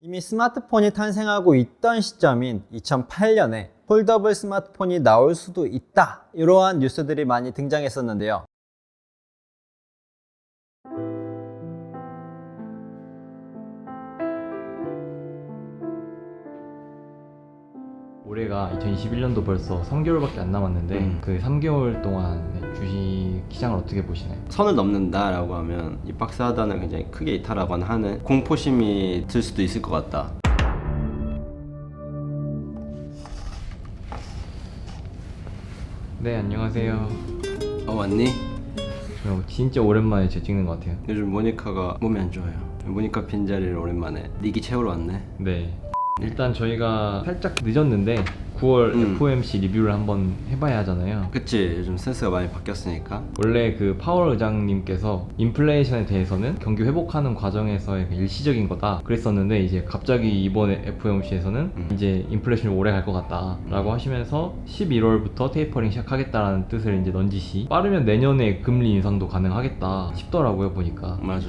이미 스마트폰이 탄생하고 있던 시점인 2008년에 폴더블 스마트폰이 나올 수도 있다, 이러한 뉴스들이 많이 등장했었는데요. 올해가 2021년도 벌써 3개월밖에 안 남았는데 그 3개월 동안 주식 시장을 어떻게 보시나요? 선을 넘는다라고 하면 이 박스 하단을 굉장히 크게 이탈하거나 하는 공포심이 들 수도 있을 것 같다. 네, 안녕하세요. 왔니? 저 진짜 오랜만에 제 찍는 것 같아요. 요즘 모니카가 몸이 안 좋아요. 모니카 빈자리를 오랜만에 니기 채우러 왔네. 네. 일단 저희가 살짝 늦었는데 9월 FOMC 리뷰를 한번 해봐야 하잖아요. 그치, 요즘 센스가 많이 바뀌었으니까. 원래 그 파월 의장님께서 인플레이션에 대해서는 경기 회복하는 과정에서의 그 일시적인 거다 그랬었는데, 이제 갑자기 이번에 FOMC에서는 이제 인플레이션이 오래 갈 것 같다 라고 하시면서 11월부터 테이퍼링 시작하겠다라는 뜻을 이제 넌지시, 빠르면 내년에 금리 인상도 가능하겠다 싶더라고요, 보니까. 맞아.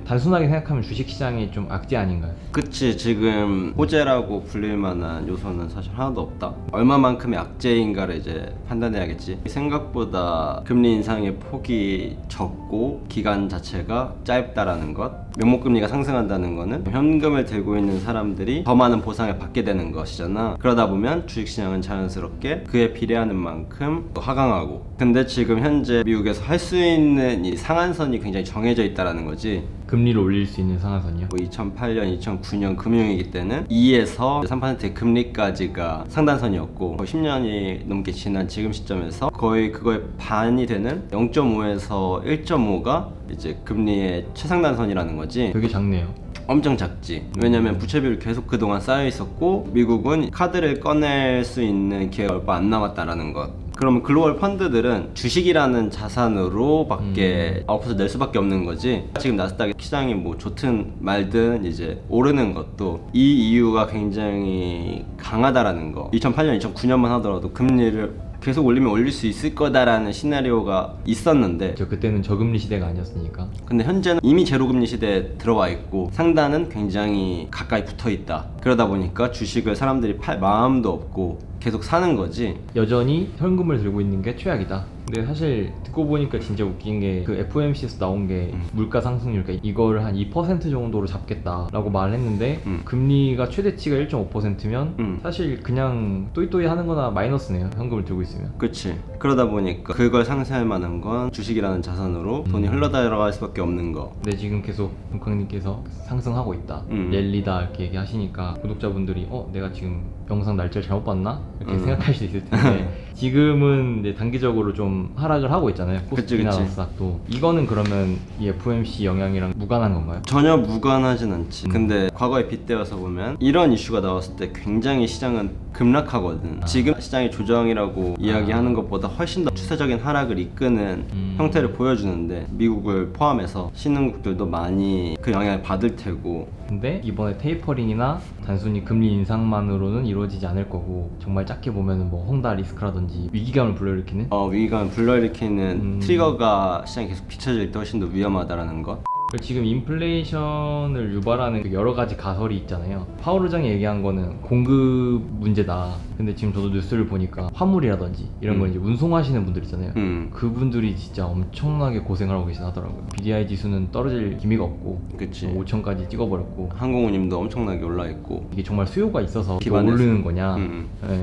단순하게 생각하면 주식시장이 좀 악재 아닌가요? 그치, 지금 호재라고 불릴 만한 요소는 사실 하나도 없다. 얼마만큼의 악재인가를 이제 판단해야겠지. 생각보다 금리 인상의 폭이 적고 기간 자체가 짧다라는 것, 명목금리가 상승한다는 거는 현금을 들고 있는 사람들이 더 많은 보상을 받게 되는 것이잖아. 그러다 보면 주식시장은 자연스럽게 그에 비례하는 만큼 하강하고, 근데 지금 현재 미국에서 할 수 있는 이 상한선이 굉장히 정해져 있다라는 거지. 금리를 올릴 수 있는 상한선이요? 2008년, 2009년 금융위기 때는 2에서 3%의 금리까지가 상단선이었고, 10년이 넘게 지난 지금 시점에서 거의 그거의 반이 되는 0.5에서 1.5가 이제 금리의 최상단선이라는 거지. 되게 작네요. 엄청 작지. 왜냐면 부채 비율이 계속 그동안 쌓여 있었고, 미국은 카드를 꺼낼 수 있는 기회가 얼마 안 남았다라는 것. 그러면 글로벌 펀드들은 주식이라는 자산으로 밖에 아웃풋을 낼 수밖에 없는 거지. 지금 나스닥 시장이 뭐 좋든 말든 이제 오르는 것도 이 이유가 굉장히 강하다라는 거. 2008년, 2009년만 하더라도 금리를 계속 올리면 올릴 수 있을 거다라는 시나리오가 있었는데, 저 그때는 저금리 시대가 아니었으니까. 근데 현재는 이미 제로금리 시대에 들어와 있고 상단은 굉장히 가까이 붙어 있다. 그러다 보니까 주식을 사람들이 팔 마음도 없고 계속 사는 거지. 여전히 현금을 들고 있는 게 최악이다. 근데 사실 듣고 보니까 진짜 웃긴 게, 그 FOMC에서 나온 게 물가 상승률, 그러니까 이거를 한 2% 정도로 잡겠다라고 말을 했는데 금리가 최대치가 1.5%면 사실 그냥 또이또이 하는 거나 마이너스네요, 현금을 들고 있으면. 그치. 그러다 보니까 그걸 상쇄할 만한 건 주식이라는 자산으로 돈이 흘러들어갈 수밖에 없는 거. 근데 지금 계속 동강님께서 상승하고 있다, 랠리다 이렇게 얘기하시니까 구독자분들이 내가 지금 영상 날짜를 잘못 봤나? 이렇게 생각할 수도 있을 텐데 지금은 이제 단기적으로 좀 하락을 하고 있잖아요. 코스피나 그치. 나스닥도. 이거는 그러면 이 FOMC 영향이랑 무관한 건가요? 전혀 무관하진 않지. 근데 과거에 빗대어서 보면 이런 이슈가 나왔을 때 굉장히 시장은 급락하거든. 지금 시장의 조정이라고 이야기하는 것보다 훨씬 더 추세적인 하락을 이끄는 형태를 보여주는데, 미국을 포함해서 신흥국들도 많이 그 영향을 받을 테고. 근데 이번에 테이퍼링이나 단순히 금리 인상만으로는 이루어지지 않을 거고, 정말 작게 보면은 뭐 헝다 리스크라든지 위기감을 불러일으키는 위기감을 불러일으키는 트리거가 시장에 계속 비춰질 때 훨씬 더 위험하다라는 것. 지금 인플레이션을 유발하는 그 여러 가지 가설이 있잖아요. 파월 의장이 얘기한 거는 공급 문제다. 근데 지금 저도 뉴스를 보니까 화물이라든지 이런 걸 이제 운송하시는 분들 있잖아요. 그분들이 진짜 엄청나게 고생을 하고 계시다 하더라고요. BDI 지수는 떨어질 기미가 없고, 그치. 5천까지 찍어버렸고. 항공운임도 엄청나게 올라있고. 이게 정말 수요가 있어서 기반에서. 오르는 거냐,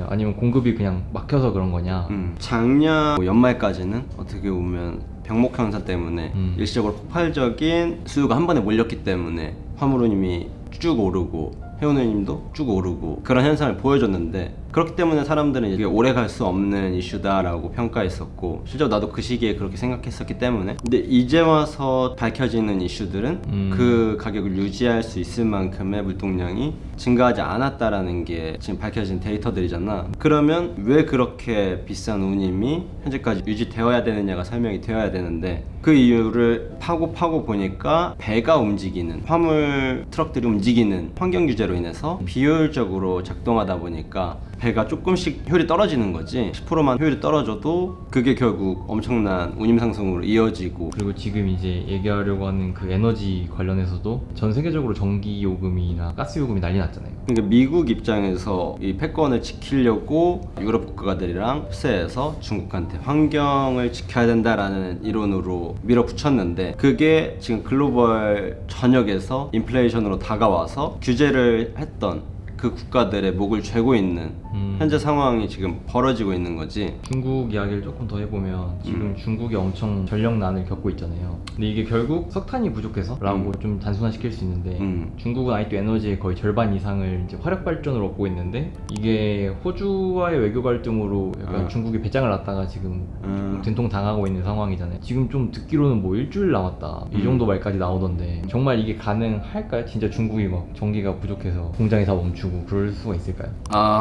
아니면 공급이 그냥 막혀서 그런 거냐. 작년 연말까지는 어떻게 보면 병목 현상 때문에 일시적으로 폭발적인 수요가 한 번에 몰렸기 때문에 화물운임이 쭉 오르고 해운운임도 쭉 오르고 그런 현상을 보여줬는데, 그렇기 때문에 사람들은 이게 오래 갈 수 없는 이슈다라고 평가했었고, 실제로 나도 그 시기에 그렇게 생각했었기 때문에. 근데 이제 와서 밝혀지는 이슈들은 그 가격을 유지할 수 있을 만큼의 물동량이 증가하지 않았다라는 게 지금 밝혀진 데이터들이잖아. 그러면 왜 그렇게 비싼 운임이 현재까지 유지되어야 되느냐가 설명이 되어야 되는데, 그 이유를 파고 보니까 배가 움직이는, 화물 트럭들이 움직이는 환경 규제를 관계로 인해서 비효율적으로 작동하다 보니까 배가 조금씩 효율이 떨어지는 거지. 10%만 효율이 떨어져도 그게 결국 엄청난 운임 상승으로 이어지고. 그리고 지금 이제 얘기하려고 하는 그 에너지 관련해서도 전 세계적으로 전기 요금이나 가스 요금이 난리 났잖아요. 그러니까 미국 입장에서 이 패권을 지키려고 유럽 국가들이랑 합세해서 중국한테 환경을 지켜야 된다라는 이론으로 밀어붙였는데, 그게 지금 글로벌 전역에서 인플레이션으로 다가와서 규제를 했던 그 국가들의 목을 죄고 있는 현재 상황이 지금 벌어지고 있는 거지. 중국 이야기를 조금 더 해보면 지금 중국이 엄청 전력난을 겪고 있잖아요. 근데 이게 결국 석탄이 부족해서 라고 좀 단순화시킬 수 있는데 중국은 아직도 에너지의 거의 절반 이상을 이제 화력 발전으로 얻고 있는데, 이게 호주와의 외교 갈등으로 약간 중국이 배짱을 놨다가 지금 조금 된통 당하고 있는 상황이잖아요. 지금 좀 듣기로는 뭐 일주일 남았다 이 정도 말까지 나오던데, 정말 이게 가능할까요? 진짜 중국이 막 전기가 부족해서 공장이 다 멈추고 그럴 수가 있을까요?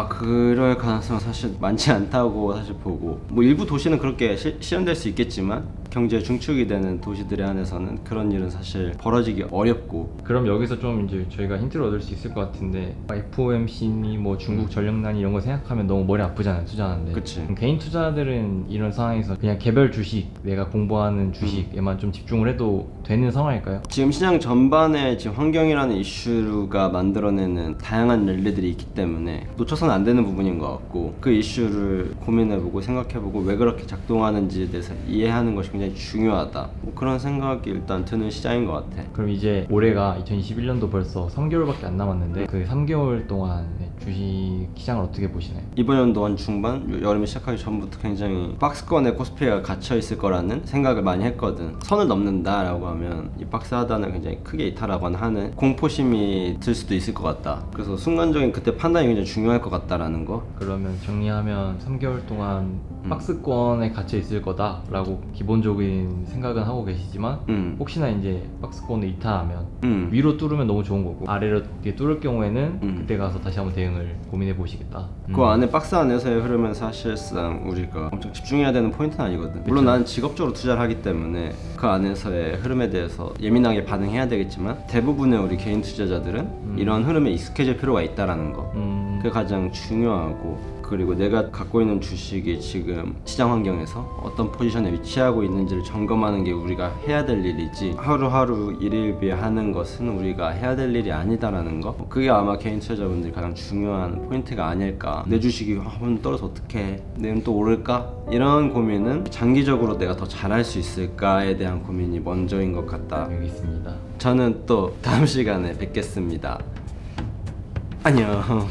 그럴 가능성은 사실 많지 않다고 사실 보고, 뭐 일부 도시는 그렇게 실현될 수 있겠지만 경제 중축이 되는 도시들에 한해서는 그런 일은 사실 벌어지기 어렵고. 그럼 여기서 좀 이제 저희가 힌트를 얻을 수 있을 것 같은데, FOMC니 뭐 중국 전력난이 이런 거 생각하면 너무 머리 아프잖아요, 투자하는데. 그치. 그럼 개인 투자들은 이런 상황에서 그냥 개별 주식, 내가 공부하는 주식에만 좀 집중을 해도 되는 상황일까요? 지금 시장 전반에 지금 환경이라는 이슈가 만들어내는 다양한 랠리들이 있기 때문에 놓쳐서는 안 되는 부분인 것 같고, 그 이슈를 고민해보고 생각해보고 왜 그렇게 작동하는지에 대해서 이해하는 것이 굉장히 중요하다, 뭐 그런 생각이 일단 드는 시장인 것 같아. 그럼 이제 올해가 2021년도 벌써 3개월밖에 안 남았는데, 그 3개월 동안 주식 시장을 어떻게 보시나요? 이번 연도 한 중반, 여름이 시작하기 전부터 굉장히 박스권에 코스피가 갇혀 있을 거라는 생각을 많이 했거든. 선을 넘는다라고 하면 이 박스 하단을 굉장히 크게 이탈하거나 하는 공포심이 들 수도 있을 것 같다. 그래서 순간적인 그때 판단이 굉장히 중요할 것 같다라는 거. 그러면 정리하면 3개월 동안 박스권에 갇혀 있을 거다라고 기본적인 생각은 하고 계시지만, 혹시나 이제 박스권을 이탈하면 위로 뚫으면 너무 좋은 거고, 아래로 이렇게 뚫을 경우에는 그때 가서 다시 한번 대응을 고민해 보시겠다. 그 안에 박스 안에서의 흐름은 사실상 우리가 엄청 집중해야 되는 포인트는 아니거든. 물론 나는 직업적으로 투자를 하기 때문에 그 안에서의 흐름에 대해서 예민하게 반응해야 되겠지만, 대부분의 우리 개인 투자자들은 이런 흐름에 익숙해질 필요가 있다라는 거. 그게 가장 중요하고, 그리고 내가 갖고 있는 주식이 지금 시장 환경에서 어떤 포지션에 위치하고 있는지를 점검하는 게 우리가 해야 될 일이지, 하루하루 일일비하는 것은 우리가 해야 될 일이 아니다라는 거. 그게 아마 개인 투자자분들이 가장 중요한 포인트가 아닐까. 내 주식이 한번 떨어져 어떡해, 내일은 또 오를까, 이런 고민은 장기적으로 내가 더 잘할 수 있을까에 대한 고민이 먼저인 것 같다. 여기 있습니다. 저는 또 다음 시간에 뵙겠습니다. 안녕.